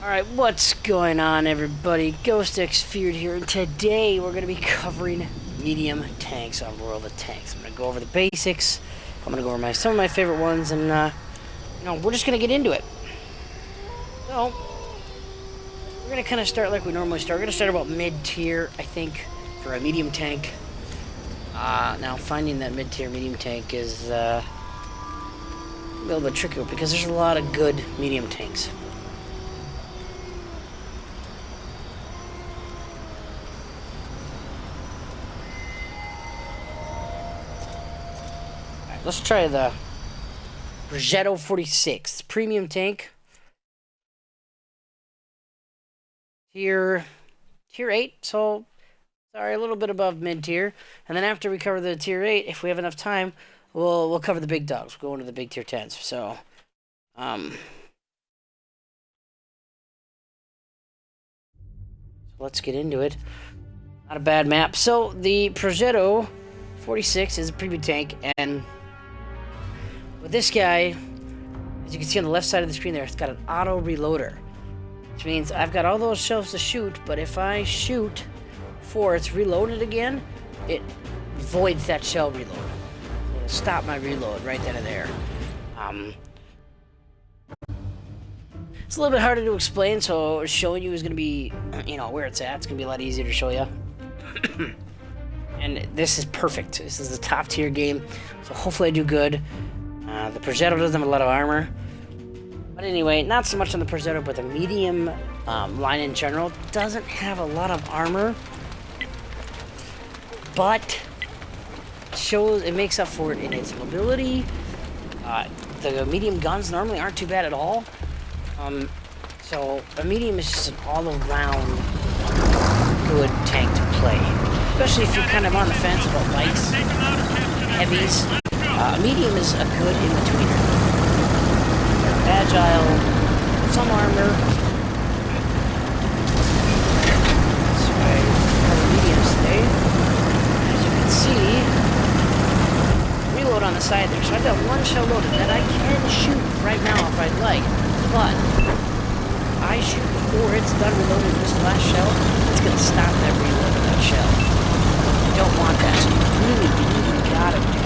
Alright, what's going on, everybody? GhostX Feared here, and today we're going to be covering medium tanks on World of Tanks. I'm going to go over the basics, I'm going to go over some of my favorite ones, and, we're just going to get into it. So, we're going to kind of start like we normally start. We're going to start about mid-tier, I think, for a medium tank. Now, finding that mid-tier medium tank is, a little bit tricky, because there's a lot of good medium tanks. Let's try the Progetto 46 premium tank. Tier 8, so sorry, a little bit above mid tier. And then after we cover the tier 8, if we have enough time, we'll cover the big dogs. We'll go into the big tier 10s. So let's get into it. Not a bad map. So the Progetto 46 is a premium tank, and with this guy, as you can see on the left side of the screen there, it's got an auto reloader, which means I've got all those shells to shoot, but if I shoot before it's reloaded again, it voids that shell reload. It'll stop my reload right then and there. It's a little bit harder to explain, so showing you is going to be, where it's at. It's going to be a lot easier to show you. And this is perfect. This is a top tier game, so hopefully I do good. The Progetto doesn't have a lot of armor. But anyway, not so much on the Progetto, but the medium line in general doesn't have a lot of armor. But it makes up for it in its mobility. The medium guns normally aren't too bad at all. So a medium is just an all-around good tank to play. Especially if you're kind of on the fence about lights, heavies. A medium is a good in-betweener. They're agile, some armor. That's why I have mediums today. As you can see, reload on the side there. So I've got one shell loaded that I can shoot right now if I'd like. But if I shoot before it's done reloading this last shell, it's going to stop that reload of that shell. I don't want that, so you gotta do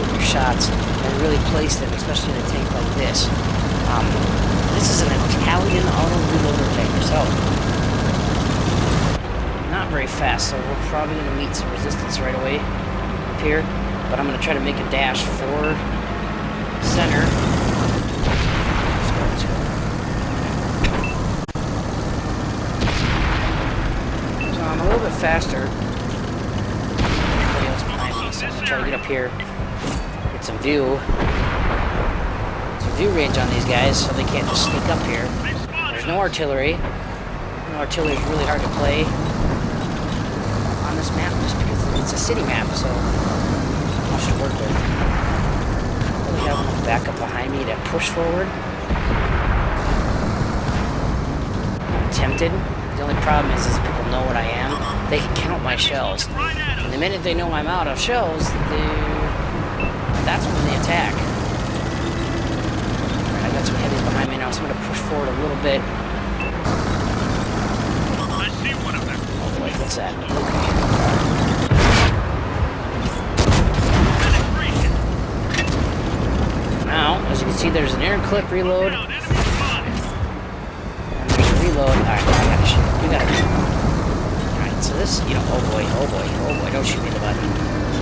with your shots and really place them, especially in a tank like this. This is an Italian auto reloader tank, so not very fast, so we're probably going to meet some resistance right away up here, but I'm going to try to make a dash for center. So I'm a little bit faster. Everybody else behind me, so I'm going to try to get up here. Get some view range on these guys, so they can't just sneak up here. There's no artillery. Artillery is really hard to play on this map, just because it's a city map, so I should work with. I really have enough backup behind me to push forward. I'm tempted. The only problem is people know what I am. They can count my shells. And the minute they know I'm out of shells, that's when they attack. Alright, I got some heavies behind me now, so I'm going to push forward a little bit. I see one of them. Oh boy, what's that? Okay. Now, as you can see, there's an air clip reload. And there's a reload. Alright, I gotta shoot. You gotta shoot. Alright, so this, oh boy, don't shoot me in the butt.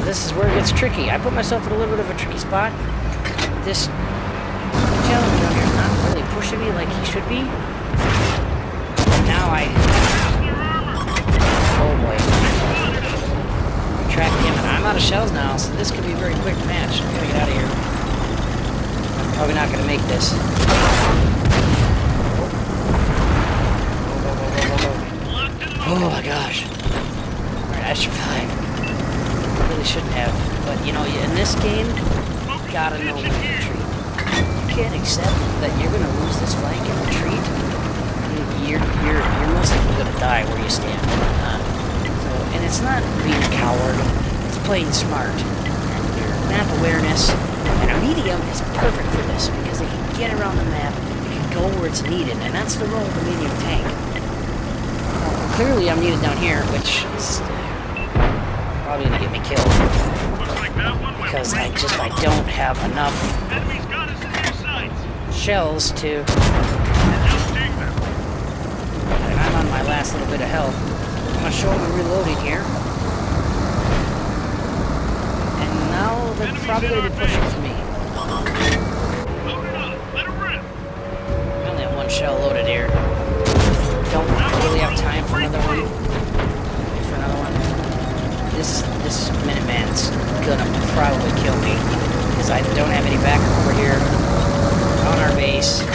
This is where it gets tricky. I put myself in a little bit of a tricky spot. This challenge down here is not really pushing me like he should be. Now oh boy. Track him, and I'm out of shells now, so this could be a very quick match. I gotta get out of here. I'm probably not gonna make this. Oh my gosh. Alright, I survived. Shouldn't have, but in this game, you gotta know when to retreat. You can't accept that you're gonna lose this flank and retreat. You're most likely gonna die where you stand. And it's not being a coward; it's playing smart. Your map awareness and a medium is perfect for this because they can get around the map, they can go where it's needed, and that's the role of the medium tank. Well, clearly I'm needed down here, which is probably gonna get me killed. Looks like that one went Because right I don't have enough Enemy's got us in their sights. shells to... Just take them. And I'm on my last little bit of health. I'm gonna show them reloading here. And now they're probably gonna be pushing for me. Load it up. Let it rip. I only have one shell loaded here. Don't really have time for another one. Wait for another one. This Minuteman's gonna probably kill me because I don't have any backup over here on our base. I'm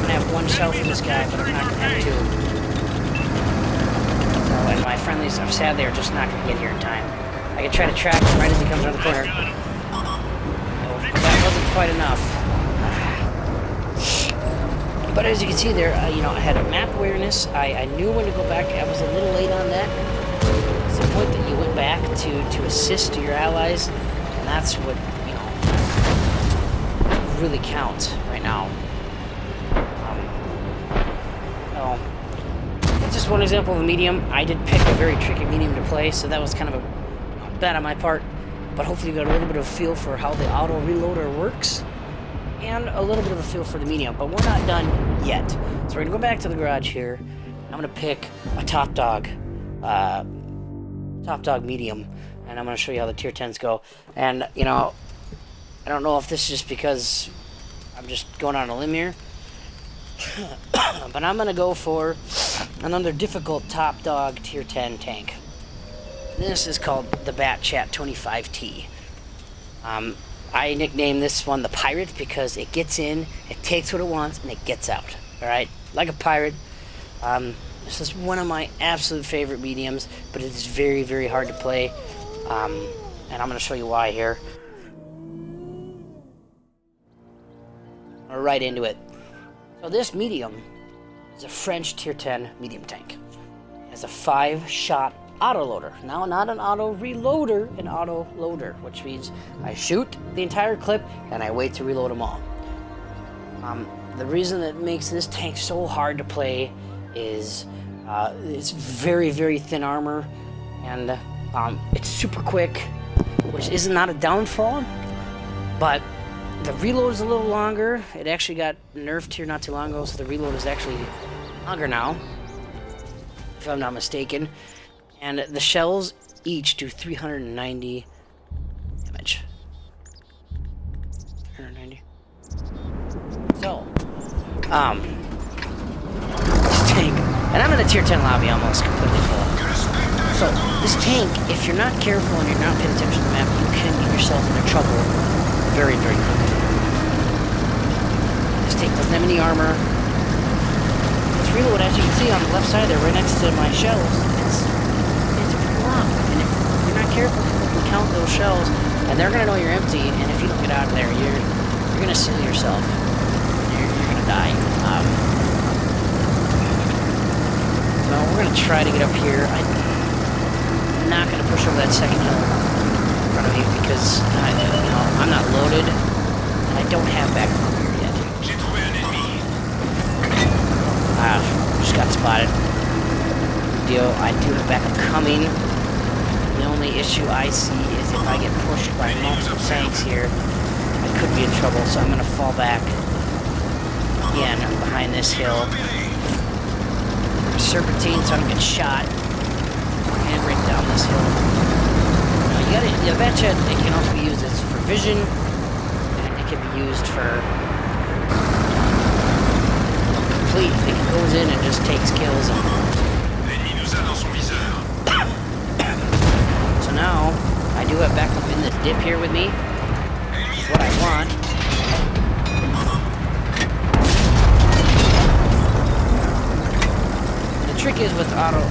gonna have one shell for this guy, but I'm not gonna have two. So, and my friendlies, I'm sad they are just not gonna get here in time. I can try to track him right as he comes around the corner. Oh, that wasn't quite enough. But as you can see there, you know, I had a map awareness. I knew when to go back. I was a little late on that. It's the point that you went back to assist your allies, and that's what, you know, really counts right now. That's just one example of a medium. I did pick a very tricky medium to play, so that was kind of a bad on my part. But hopefully you got a little bit of a feel for how the auto reloader works, and a little bit of a feel for the medium. But we're not done yet. So we're gonna go back to the garage here. I'm gonna pick a top dog medium, and I'm gonna show you how the tier 10s go. And you know, I don't know if this is just because I'm just going on a limb here, but I'm gonna go for another difficult top dog tier 10 tank. This is called the Bat Chat 25T. I nicknamed this one the Pirate because it gets in, it takes what it wants, and it gets out. Alright? Like a pirate. This is one of my absolute favorite mediums, but it is very, very hard to play. And I'm going to show you why here. Right into it. So this medium is a French tier 10 medium tank. It has a 5-shot autoloader. Now, not an auto reloader, an auto loader, which means I shoot the entire clip and I wait to reload them all. The reason that makes this tank so hard to play is it's very, very thin armor, and it's super quick, which is not a downfall, but the reload is a little longer. It actually got nerfed here not too long ago, so the reload is actually longer now, if I'm not mistaken. And the shells each do 390 damage. 390. So, this tank, and I'm in the tier 10 lobby almost completely full. So, this tank, if you're not careful and you're not paying attention to the map, you can get yourself into trouble very, very quickly. This tank doesn't have any armor. This reload, as you can see on the left side there, right next to my shells, it's long. And if you're not careful, people can count those shells, and they're gonna know you're empty. And if you don't get out of there, you're gonna seal yourself. You're gonna die. So we're gonna try to get up here. I'm not gonna push over that second hill in front of me because I'm not loaded, and I don't have backup over here yet. Just got spotted. I do have backup coming. The only issue I see is if I get pushed by multiple tanks here, I could be in trouble, so I'm going to fall back again behind this hill. Serpentine, so I don't get shot. And right down this hill. The Bat Chat, it can also be used for vision, and it can be used for complete. It goes in and just takes kills. So now, I do have backup in this dip here with me. That's what I want. The trick is with not auto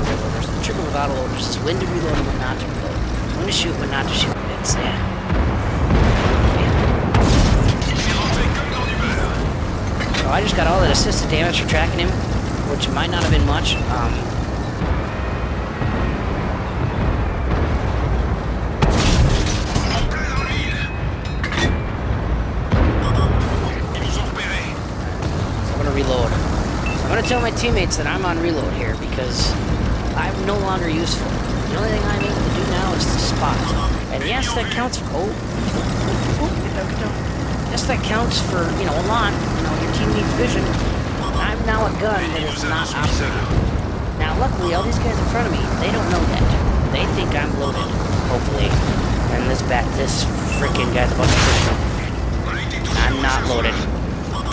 reloaders. The trick with auto loaders is when to reload and when not to reload. When to shoot, when not to shoot. It's, So I just got all that assisted damage for tracking him, which might not have been much. I'm gonna tell my teammates that I'm on reload here because I'm no longer useful. The only thing I'm able to do now is to spot. And yes, that counts for... Oh, get down, get down. Yes, that counts for, you know, a lot. You know, your team needs vision. I'm now a gun that is not operating. Now, luckily, all these guys in front of me, they don't know that. They think I'm loaded, hopefully. And this freaking guy's about to push me. I'm not loaded. I'm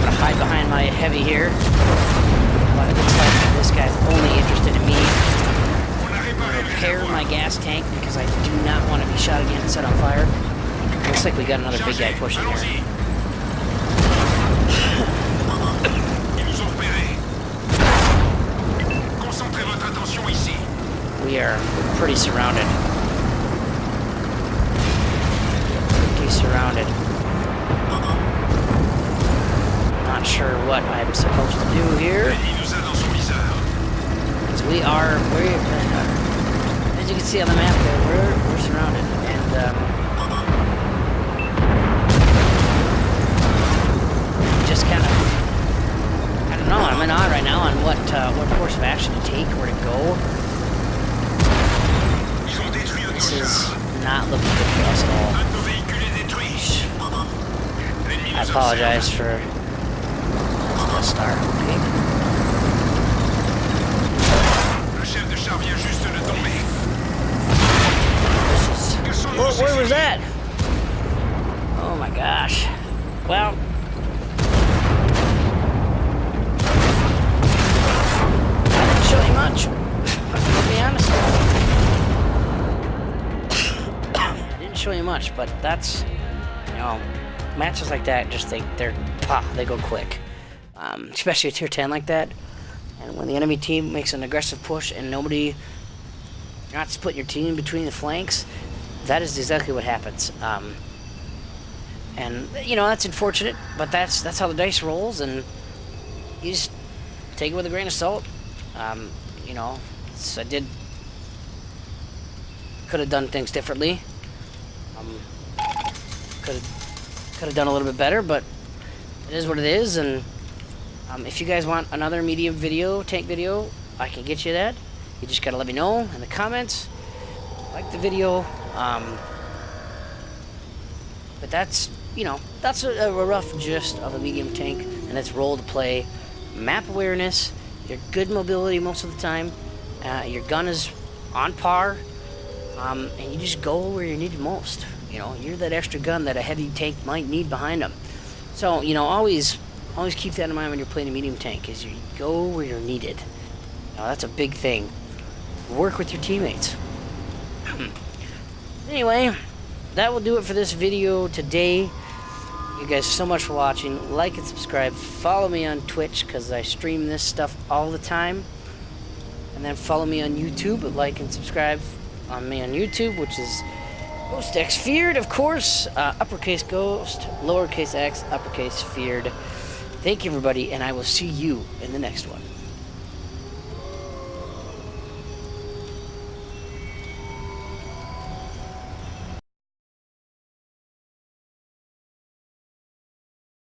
gonna hide behind my heavy here. But it looks like this guy's only interested in me. I'm gonna repair my gas tank because I do not want to be shot again and set on fire. Looks like we got another big guy pushing here. We are pretty surrounded. Pretty surrounded. Not sure what I'm supposed to do here. Because we are, as you can see on the map there, we're surrounded. And, just kind of, I don't know, I'm in awe right now on what course of action to take, where to go. This is not looking good for us at all. I apologize for the start. Okay. Where was that? Oh my gosh. Well, I didn't show you much. To be honest. I didn't show you much, but that's, you know, matches like that, just they go quick. Especially a tier 10 like that. And when the enemy team makes an aggressive push and you're not splitting your team between the flanks, that is exactly what happens. And, you know, that's unfortunate, but that's how the dice rolls, and you just take it with a grain of salt. You know, could have done things differently. Could have done a little bit better, but it is what it is. And if you guys want another medium tank video, I can get you that. You just gotta let me know in the comments. Like the video. But that's, you know, that's a rough gist of a medium tank and its role to play. Map awareness, your good mobility most of the time, your gun is on par, and you just go where you're needed most. You know, you're that extra gun that a heavy tank might need behind them. So, you know, always keep that in mind when you're playing a medium tank, is you go where you're needed. Now, that's a big thing. Work with your teammates. Anyway, that will do it for this video today. You guys so much for watching. Like and subscribe. Follow me on Twitch, because I stream this stuff all the time. And then follow me on YouTube. Like and subscribe on me on YouTube, which is Ghost X Feared, of course. Uppercase Ghost, lowercase x, uppercase Feared. Thank you, everybody, and I will see you in the next one.